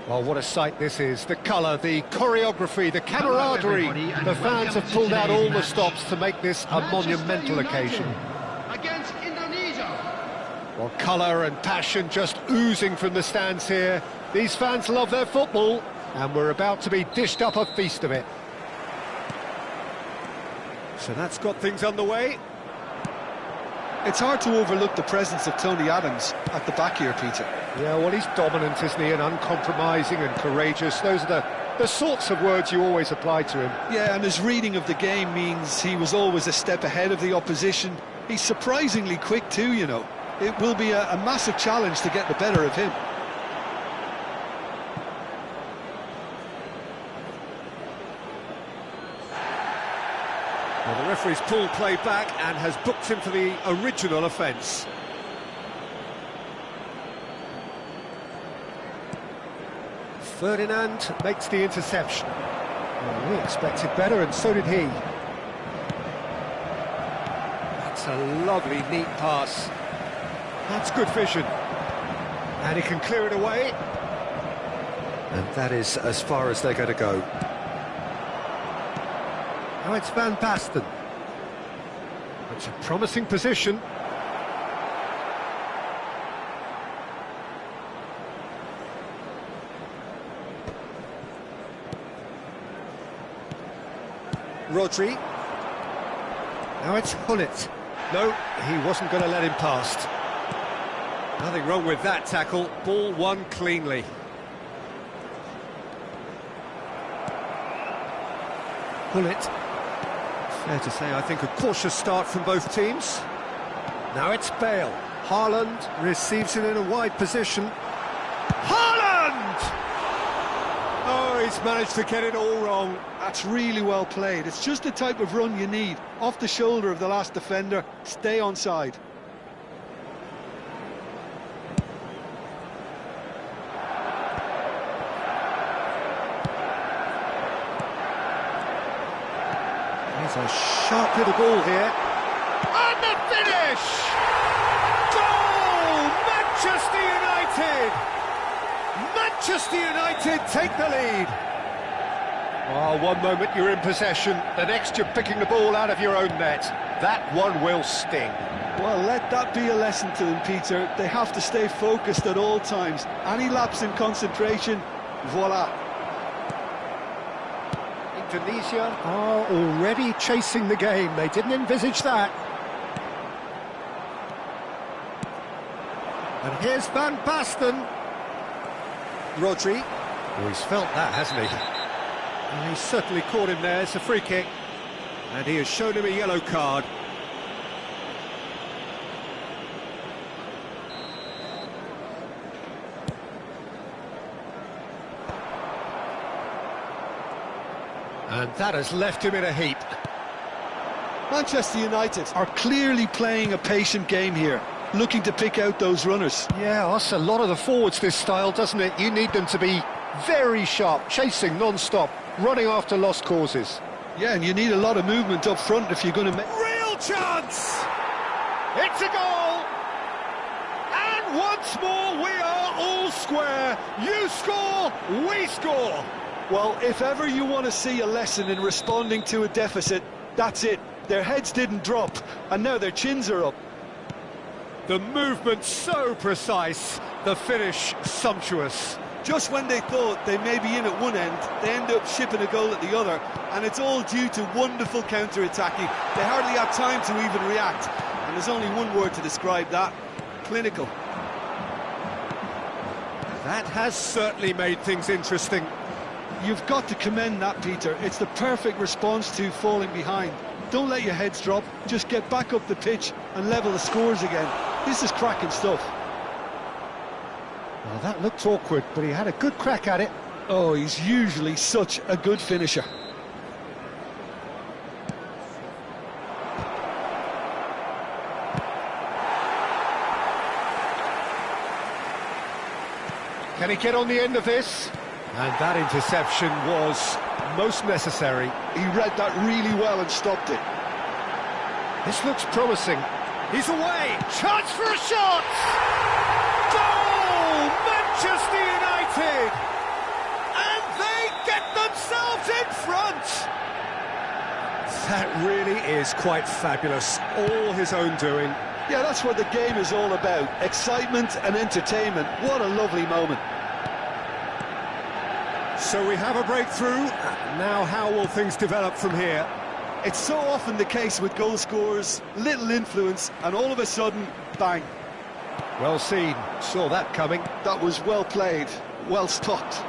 Well, what a sight this is. The colour, the choreography, the camaraderie. The fans have pulled out all the stops to make this a monumental occasion. Against Indonesia. Well, colour and passion just oozing from the stands here. These fans love their football, and we're about to be dished up a feast of it. So that's got things underway. It's hard to overlook the presence of Tony Adams at the back here, Peter. Yeah, well, he's dominant, isn't he, and uncompromising and courageous. Those are the sorts of words you always apply to him. Yeah, and his reading of the game means he was always a step ahead of the opposition. He's surprisingly quick too, you know. It will be a massive challenge to get the better of him. Well, the referee's pulled play back and has booked him for the original offence. Ferdinand makes the interception. Well, we expected better, and so did he. That's a lovely, neat pass. That's good vision. And he can clear it away. And that is as far as they're going to go. Now it's Van Basten. It's a promising position. Rodri. Now it's Hullet. No, he wasn't going to let him past. Nothing wrong with that tackle. Ball won cleanly. Hullet. Fair to say, I think, a cautious start from both teams. Now it's Bale. Haaland receives it in a wide position. Haaland! Oh, he's managed to get it all wrong. That's really well played. It's just the type of run you need. Off the shoulder of the last defender, stay onside. There's a sharp little ball here. And the finish! Goal! Manchester United! Manchester United take the lead. Oh, one moment you're in possession, the next you're picking the ball out of your own net. That one will sting. Well, let that be a lesson to them, Peter. They have to stay focused at all times. Any lapse in concentration, voila. Indonesia are already chasing the game. They didn't envisage that. And here's Van Basten. Rodri. Oh, he's felt that, hasn't he? And he's certainly caught him there. It's a free kick. And he has shown him a yellow card. And that has left him in a heap. Manchester United are clearly playing a patient game here, looking to pick out those runners. Yeah, that's a lot of the forwards, this style, doesn't it? You need them to be very sharp, chasing non-stop, running after lost causes. Yeah, and you need a lot of movement up front if you're going to make... Real chance! It's a goal! And once more we are all square. You score, we score. Well, if ever you want to see a lesson in responding to a deficit, that's it. Their heads didn't drop, and now their chins are up. The movement so precise, the finish sumptuous. Just when they thought they may be in at one end, they end up shipping a goal at the other, and it's all due to wonderful counter-attacking. They hardly had time to even react, and there's only one word to describe that: clinical. That has certainly made things interesting. You've got to commend that, Peter. It's the perfect response to falling behind. Don't let your heads drop, just get back up the pitch and level the scores again. This is cracking stuff. Well, that looked awkward, but he had a good crack at it. Oh, he's usually such a good finisher. Can he get on the end of this? And that interception was most necessary. He read that really well and stopped it. This looks promising. He's away. Chance for a shot! Goal! Manchester United! That really is quite fabulous. All his own doing. Yeah, that's what the game is all about. Excitement and entertainment. What a lovely moment. So we have a breakthrough. Now how will things develop from here? It's so often the case with goal scorers, little influence, and all of a sudden, bang. Well seen, saw that coming. That was well played, well stopped.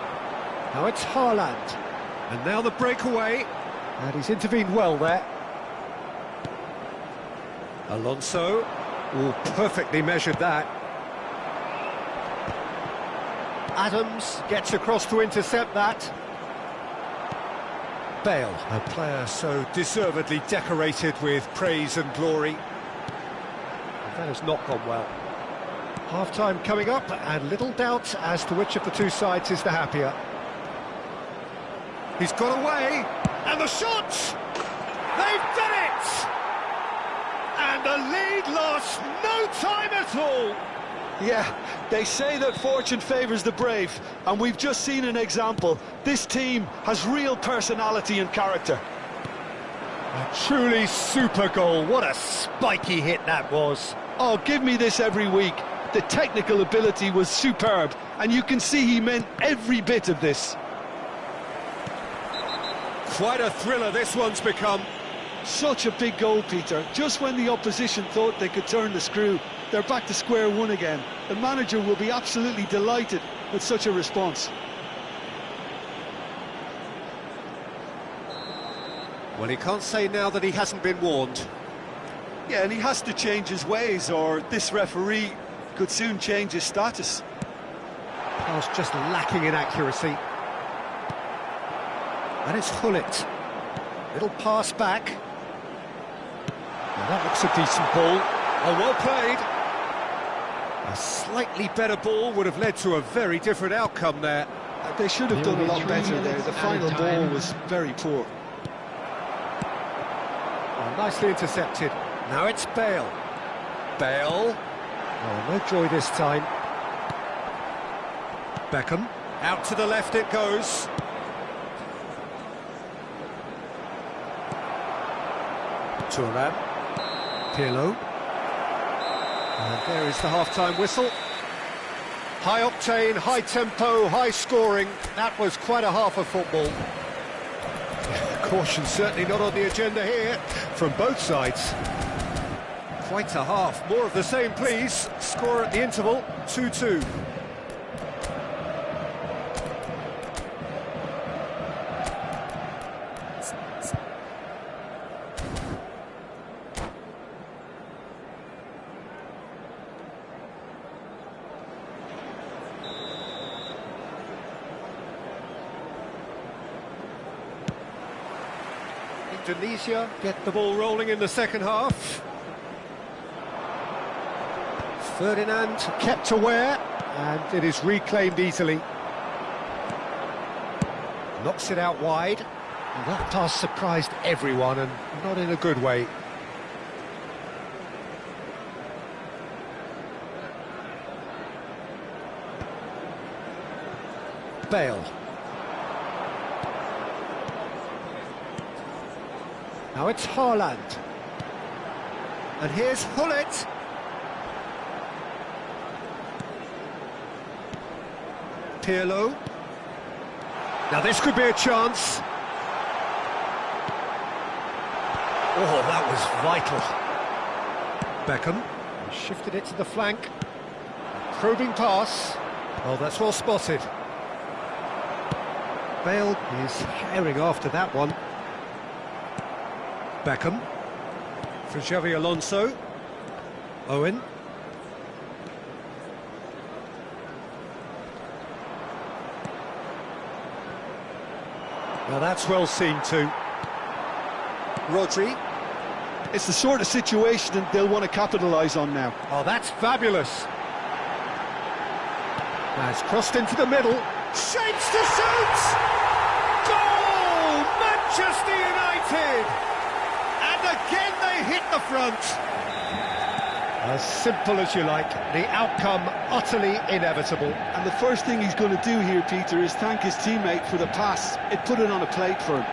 Now it's Haaland. And now the breakaway. And he's intervened well there. Alonso. Oh, perfectly measured that. Adams gets across to intercept that. Bale, a player so deservedly decorated with praise and glory. That has not gone well. Half-time coming up, and little doubt as to which of the two sides is the happier. He's got away, and the shot! They've done it! And the lead lost no time at all! Yeah, they say that fortune favours the brave, and we've just seen an example. This team has real personality and character. A truly super goal. What a spiky hit that was. Oh, give me this every week. The technical ability was superb, and you can see he meant every bit of this. Quite a thriller this one's become. Such a big goal, Peter. Just when the opposition thought they could turn the screw, they're back to square one again. The manager will be absolutely delighted with such a response. Well, he can't say now that he hasn't been warned. Yeah, and he has to change his ways, or this referee could soon change his status. Pass just lacking in accuracy. And it's Hullet. Little pass back. Now that looks a decent ball. Oh, well played. A slightly better ball would have led to a very different outcome there. They should have done a lot better there. The final ball was very poor. Oh, nicely intercepted. Now it's Bale. Bale. Oh, no joy this time. Beckham. Out to the left it goes. Thuram. Pirlo. And there is the half-time whistle. High octane, high tempo, high scoring. That was quite a half of football. Caution certainly not on the agenda here from both sides. Quite a half. More of the same, please. Score at the interval, 2-2. Indonesia get the ball rolling in the second half. Ferdinand kept aware, and it is reclaimed easily. Knocks it out wide. And that pass surprised everyone, and not in a good way. Bale. Now it's Haaland. And here's Hullet. Pirlo. Now this could be a chance. Oh, that was vital. Beckham shifted it to the flank. Probing pass. Oh, that's well spotted. Bale is herring after that one. Beckham. For Xavi Alonso. Owen. Now that's well seen too. Rodri. It's the sort of situation that they'll want to capitalise on now. Oh, that's fabulous. Now it's crossed into the middle. Shapes to shoot! Goal! Manchester United! And again they hit the front. As simple as you like, the outcome utterly inevitable. And the first thing he's going to do here, Peter, is thank his teammate for the pass. It put it on a plate for him.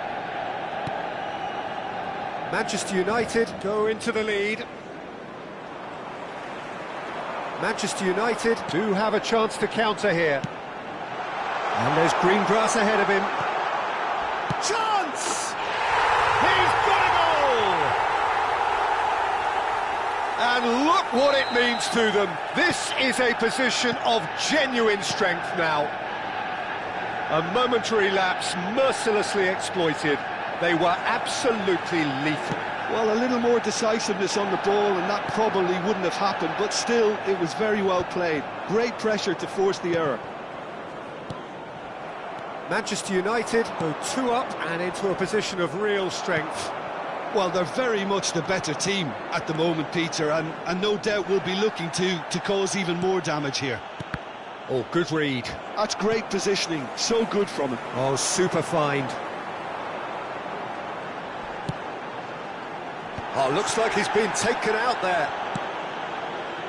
Manchester United go into the lead. Manchester United do have a chance to counter here. And there's green grass ahead of him. Chance! He's got a goal! And look what it means to them. This is a position of genuine strength now. A momentary lapse mercilessly exploited. They were absolutely lethal. Well, a little more decisiveness on the ball and that probably wouldn't have happened, but still, it was very well played. Great pressure to force the error. Manchester United go 2 up and into a position of real strength. Well, they're very much the better team at the moment, Peter, and no doubt will be looking to cause even more damage here. Oh, good read. That's great positioning, so good from him. Oh, super find. Oh, looks like he's been taken out there.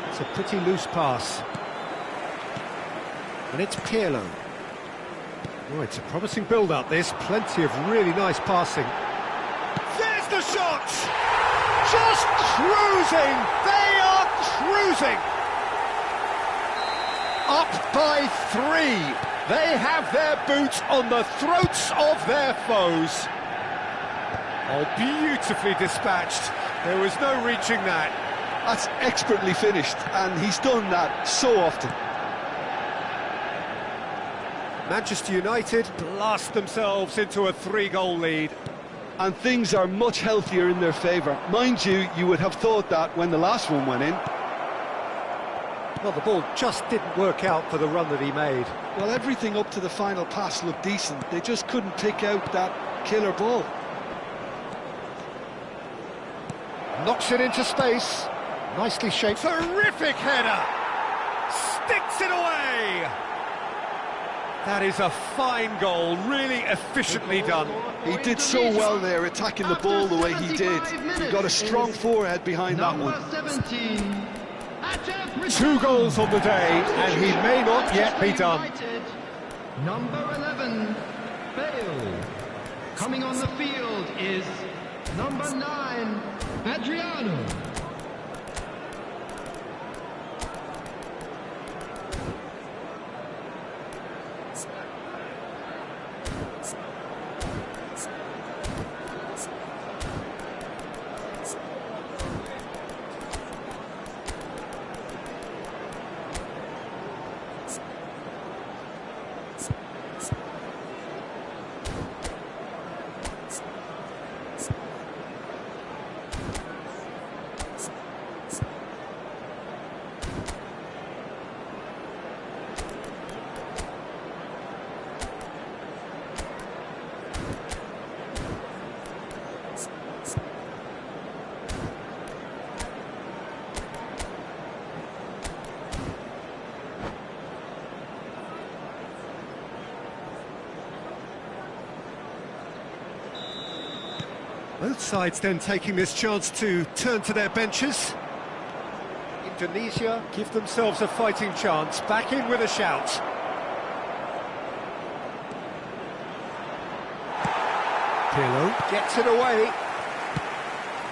It's a pretty loose pass. And it's Pirlo. Oh, it's a promising build-up, this. Plenty of really nice passing. There's the shot! Just cruising! They are cruising! Up by 3. They have their boots on the throats of their foes. Oh, beautifully dispatched. There was no reaching that. That's expertly finished, and he's done that so often. Manchester United blast themselves into a 3-goal lead. And things are much healthier in their favour. Mind you, you would have thought that when the last one went in. Well, the ball just didn't work out for the run that he made. Well, everything up to the final pass looked decent. They just couldn't pick out that killer ball. Knocks it into space. Nicely shaped. Terrific header! Sticks it away! That is a fine goal, really efficiently done. He did so well there, attacking the ball the way he did. He got a strong forehead behind that one. 2 goals on the day, and he may not yet be done. Number 11, Bale. Coming on the field is number 9, Adriano. Both sides then taking this chance to turn to their benches. Indonesia give themselves a fighting chance, back in with a shout. Pirlo gets it away.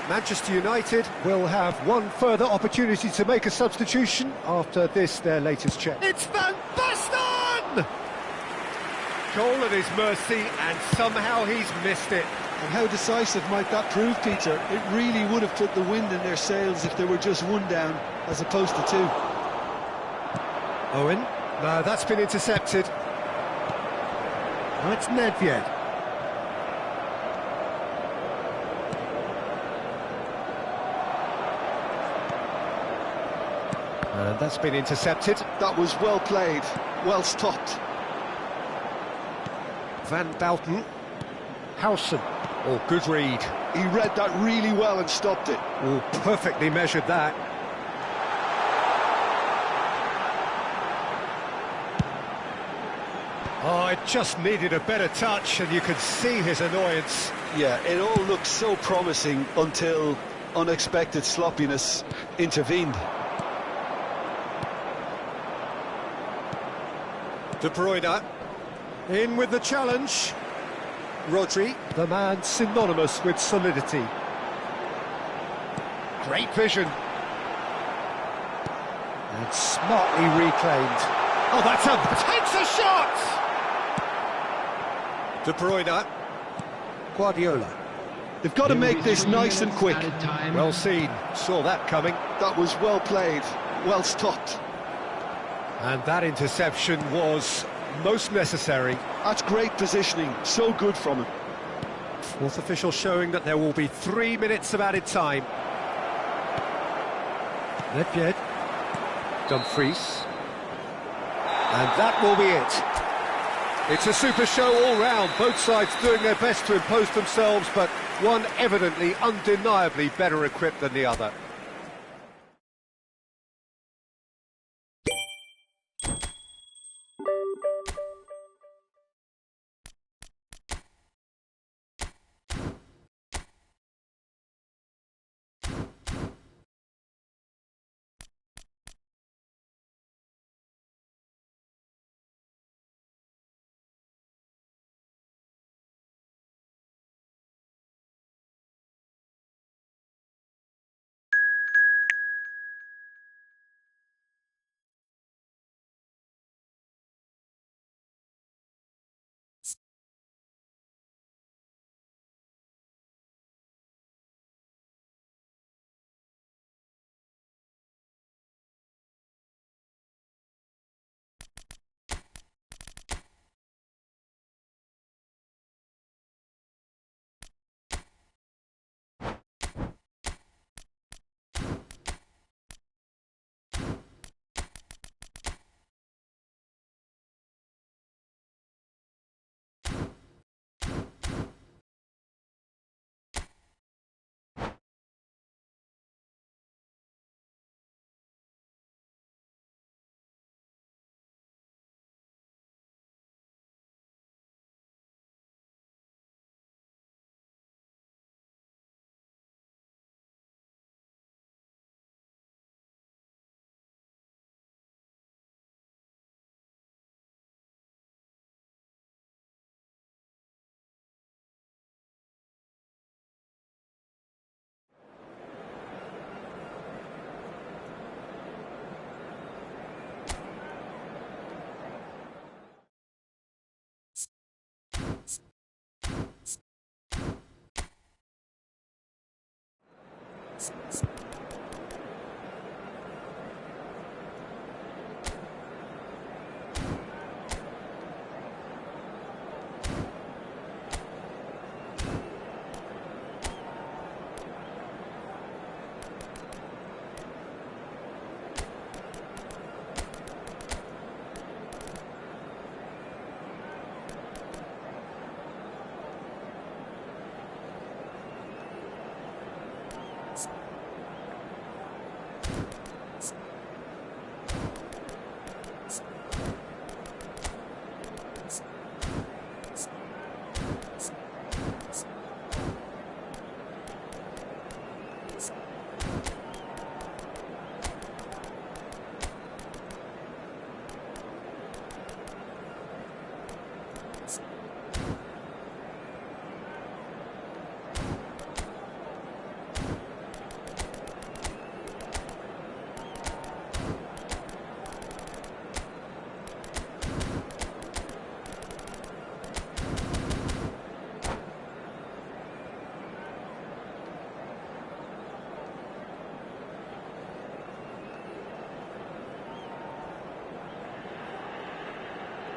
Manchester United will have one further opportunity to make a substitution after this, their latest check. It's Van Basten! Goal at his mercy, and somehow he's missed it. And how decisive might that prove, Peter? It really would have put the wind in their sails if they were just 1 down, as opposed to 2. Owen, no, that's been intercepted. Now it's Nedved. And that's been intercepted. That was well played, well stopped. Van Basten. Howson. Oh, good read. He read that really well and stopped it. Oh, perfectly measured that. Oh, it just needed a better touch, and you could see his annoyance. Yeah, it all looked so promising until unexpected sloppiness intervened. De Bruyne, in with the challenge. Rodri, the man synonymous with solidity. Great vision. And smartly reclaimed. Oh, takes a shot! De Bruyne. Guardiola. They've got to make this nice and quick. Well seen, saw that coming. That was well played, well stopped. And that interception was most necessary. That's great positioning, so good from him. Fourth official showing that there will be 3 minutes of added time. Nedved. Dumfries. And that will be it. It's a super show all round, both sides doing their best to impose themselves, but one evidently, undeniably better equipped than the other.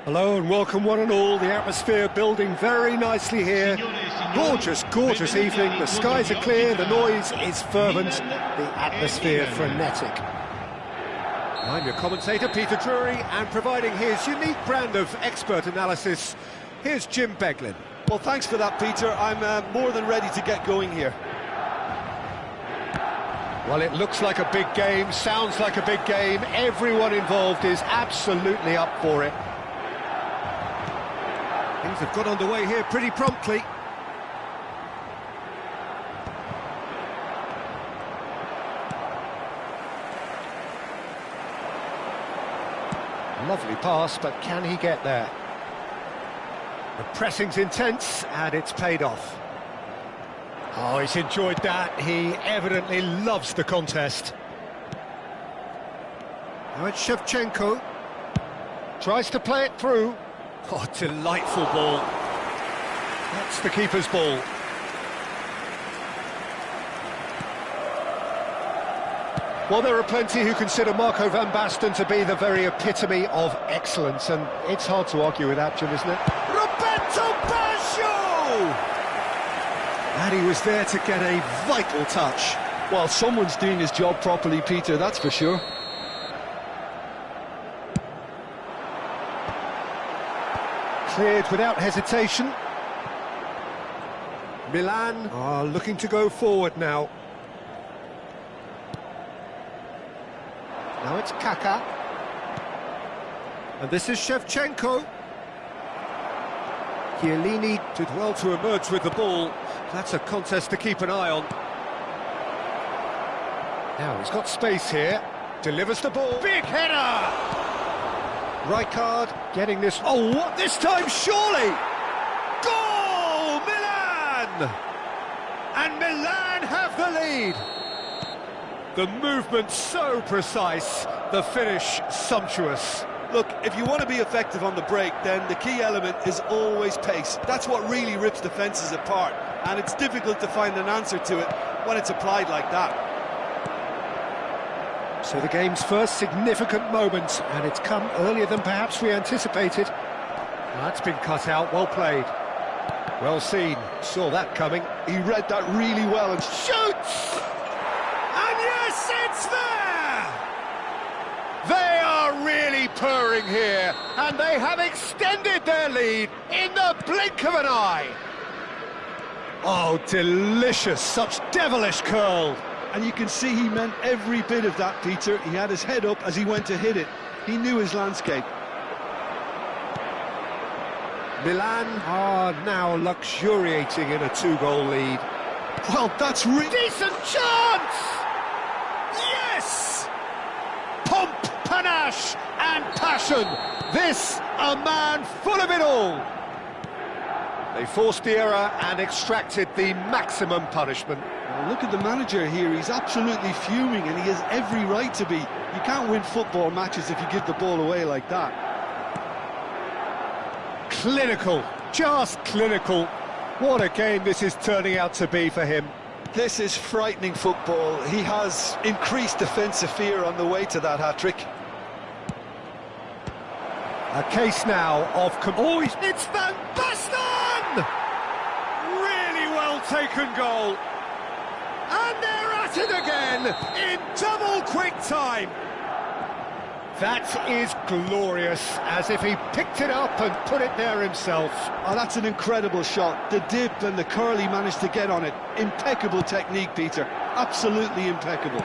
Hello and welcome one and all. The atmosphere building very nicely here. Gorgeous, gorgeous evening. The skies are clear, the noise is fervent, the atmosphere frenetic. I'm your commentator, Peter Drury, and providing his unique brand of expert analysis, here's Jim Beglin. Well, thanks for that, Peter. I'm more than ready to get going here. Well, it looks like a big game, sounds like a big game. Everyone involved is absolutely up for it. Things have got underway here pretty promptly. Lovely pass, but can he get there? The pressing's intense, and it's paid off. Oh, he's enjoyed that. He evidently loves the contest. Now it's Shevchenko. Tries to play it through. Oh, delightful ball. That's the keeper's ball. Well, there are plenty who consider Marco van Basten to be the very epitome of excellence, and it's hard to argue with that, Jim, isn't it? Roberto Baggio! And he was there to get a vital touch. Well, someone's doing his job properly, Peter, that's for sure. Cleared without hesitation. Milan are looking to go forward now. Now it's Kaká. And this is Shevchenko. Chiellini did well to emerge with the ball. That's a contest to keep an eye on. Now he's got space here. Delivers the ball. Big header! Rijkaard getting this. Oh, what this time, surely! Goal! Milan! And Milan have the lead. The movement so precise, the finish sumptuous. Look, if you want to be effective on the break, then the key element is always pace. That's what really rips defences apart, and it's difficult to find an answer to it when it's applied like that. So the game's first significant moment, and it's come earlier than perhaps we anticipated. That's been cut out, well played. Well seen, saw that coming. He read that really well and Shoots! And yes, it's there! They are really purring here, and they have extended their lead in the blink of an eye. Oh, delicious, such devilish curl. And you can see he meant every bit of that, Peter. He had his head up as he went to hit it. He knew his landscape. Milan are now luxuriating in a 2-goal lead. Well, that's really... Decent chance! Yes! Pomp, panache and passion. This, a man full of it all. They forced the error and extracted the maximum punishment. Well, look at the manager here. He's absolutely fuming, and he has every right to be. You can't win football matches if you give the ball away like that. Clinical, just clinical. What a game this is turning out to be for him. This is frightening football. He has increased defensive fear on the way to that hat-trick. A case now of... Oh, it's Van Basten! Really well taken goal. And they're at it again in double quick time. That is glorious, as if he picked it up and put it there himself. Oh, that's an incredible shot. The dip and the curl he managed to get on it. Impeccable technique, Peter. Absolutely impeccable.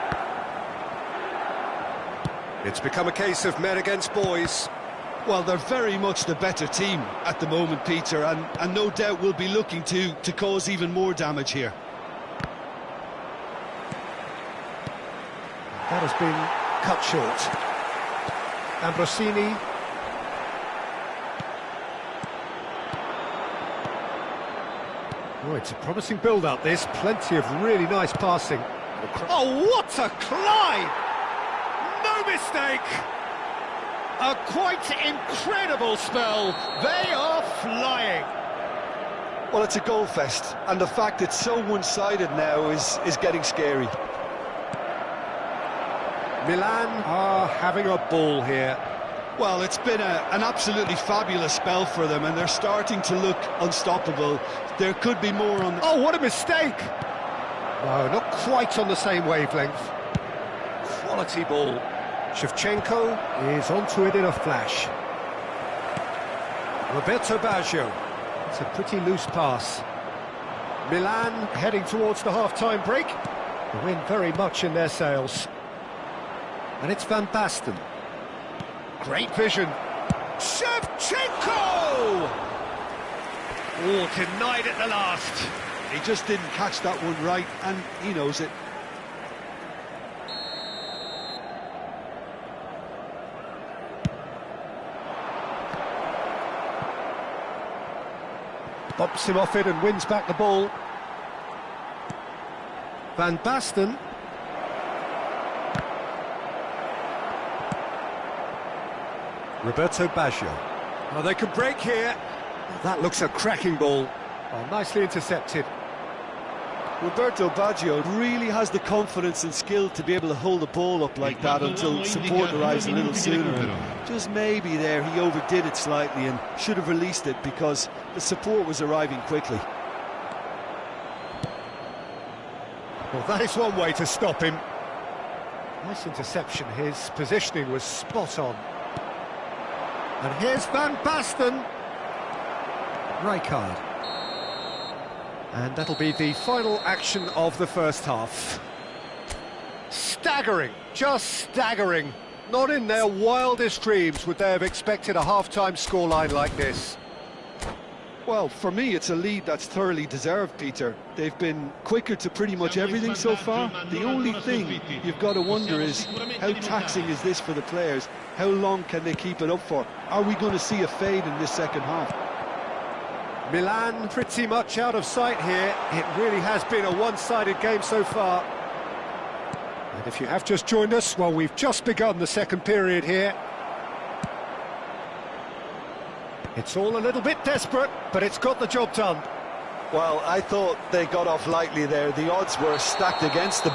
It's become a case of men against boys. Well, they're very much the better team at the moment, Peter, and no doubt will be looking to cause even more damage here. That has been cut short. Ambrosini. Oh, it's a promising build-up, this. Plenty of really nice passing. Oh, what a climb! No mistake! A quite incredible spell. They are flying. Well, it's a goal fest, and the fact it's so one-sided now is getting scary. Milan are having a ball here. Well, it's been an absolutely fabulous spell for them, and they're starting to look unstoppable. There could be more on... Oh, what a mistake! No, not quite on the same wavelength. Quality ball. Shevchenko is onto it in a flash. Roberto Baggio. It's a pretty loose pass. Milan heading towards the half-time break. The wind very much in their sails. And it's Van Basten. Great vision. Shevchenko! Oh, denied at the last. He just didn't catch that one right, and he knows it. Bumps him off it and wins back the ball. Van Basten. Roberto Baggio. Oh, they can break here. That looks a cracking ball. Oh, nicely intercepted. Roberto Baggio really has the confidence and skill to be able to hold the ball up like that until support arrives a little sooner. And just maybe there he overdid it slightly and should have released it because the support was arriving quickly. Well, that is one way to stop him. Nice interception. His positioning was spot on. And here's Van Basten. Rijkaard. And that'll be the final action of the first half. Staggering, just staggering. Not in their wildest dreams would they have expected a half-time scoreline like this. Well, for me, it's a lead that's thoroughly deserved, Peter. They've been quicker to pretty much everything so far. The only thing you've got to wonder is, how taxing is this for the players? How long can they keep it up for? Are we going to see a fade in this second half? Milan pretty much out of sight here. It really has been a one-sided game so far. And if you have just joined us, well, we've just begun the second period here. It's all a little bit desperate, but it's got the job done. Well, I thought they got off lightly there. The odds were stacked against them.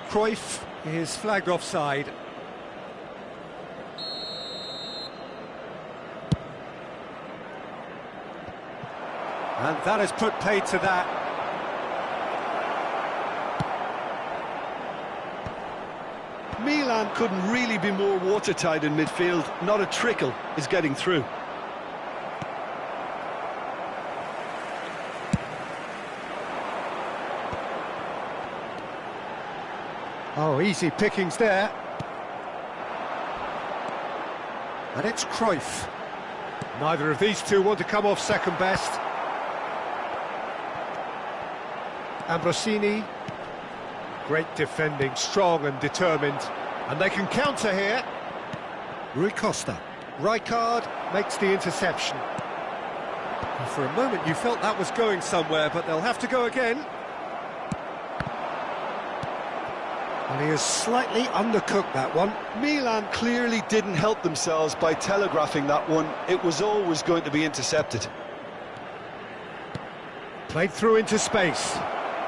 Cruyff is flagged offside. And that has put paid to that. Milan couldn't really be more watertight in midfield. Not a trickle is getting through. Oh, easy pickings there. And it's Cruyff. Neither of these two want to come off second best. Ambrosini. Great defending, strong and determined. And they can counter here. Rui Costa. Rijkaard makes the interception. And for a moment you felt that was going somewhere, but they'll have to go again. And he has slightly undercooked that one. Milan clearly didn't help themselves by telegraphing that one. It was always going to be intercepted. Played through into space.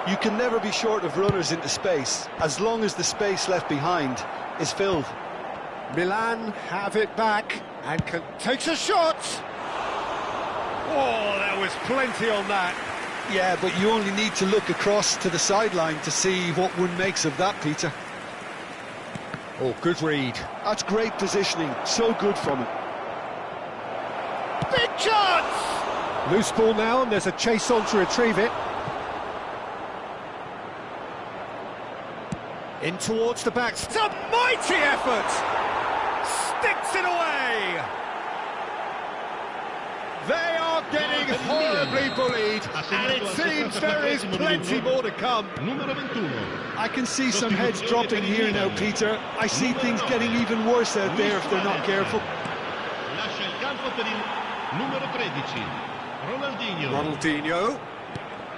You can never be short of runners into space, as long as the space left behind is filled. Milan have it back, and takes a shot! Oh, there was plenty on that. Yeah, but you only need to look across to the sideline to see what one makes of that, Peter. Oh, good read. That's great positioning, so good from it. Big chance! Loose ball now, and there's a chase on to retrieve it. In towards the back, it's a mighty effort! Sticks it away! They are getting horribly bullied, and it seems there is plenty more to come. I can see some heads dropping here now, Peter. I see things getting even worse out there if they're not careful. Ronaldinho.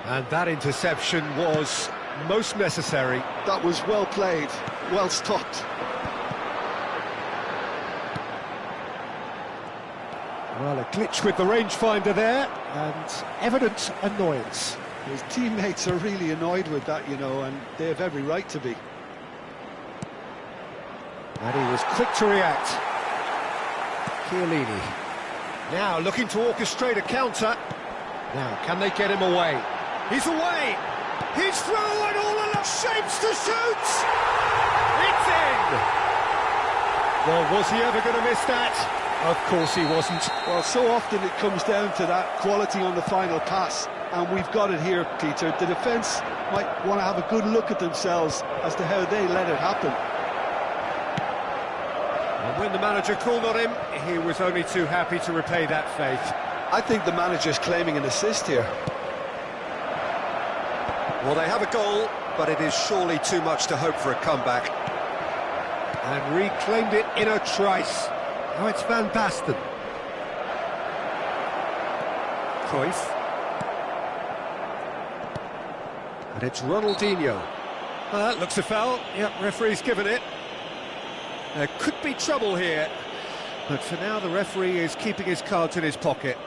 And that interception was most necessary. That was well played, well stopped. Well, a glitch with the rangefinder there, and evident annoyance. His teammates are really annoyed with that, you know, and they have every right to be. And he was quick to react. Chiellini. Now looking to orchestrate a counter. Now, can they get him away? He's away! He's through and all along, shapes to shoot! It's in! Well, was he ever going to miss that? Of course he wasn't. Well, so often it comes down to that quality on the final pass, and we've got it here, Peter. The defence might want to have a good look at themselves as to how they let it happen. And when the manager called on him, he was only too happy to repay that faith. I think the manager's claiming an assist here. Well, they have a goal, but it is surely too much to hope for a comeback. And reclaimed it in a trice. Now it's Van Basten. Cruyff. And it's Ronaldinho. That looks a foul. Yep, referee's given it. There could be trouble here, but for now the referee is keeping his cards in his pocket.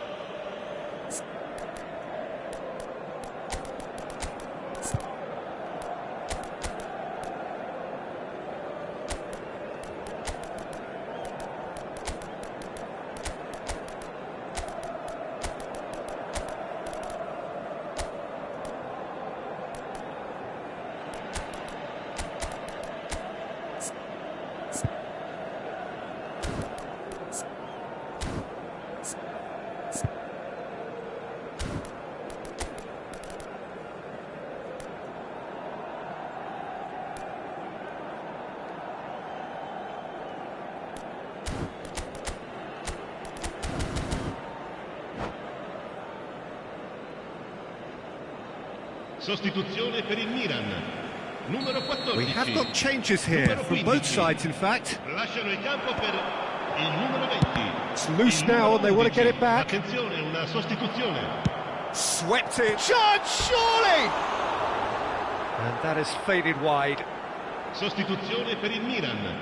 Sostituzione per il Milan. Numero 14. We have got changes here from both sides, in fact. Lasciano il campo per il numero 20. It's loose now and they want to get it back. Attenzione, una sostituzione. Swept it. Shot, surely! And that has faded wide. Sostituzione per il Milan.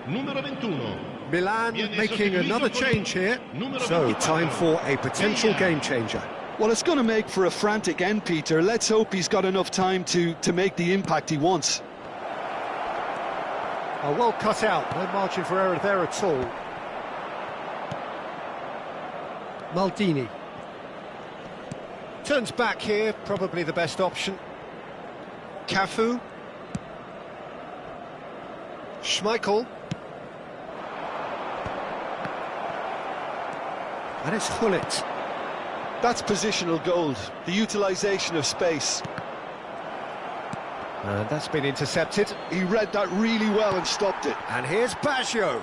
Numero 21. Milan making another change here. So, time for a potential game changer. Well, it's going to make for a frantic end, Peter. Let's hope he's got enough time to make the impact he wants. Oh, well cut out. No margin for error there at all. Maldini. Turns back here, probably the best option. Cafu. Schmeichel. And it's Hullet. That's positional gold, the utilisation of space. And that's been intercepted. He read that really well and stopped it. And here's Baggio.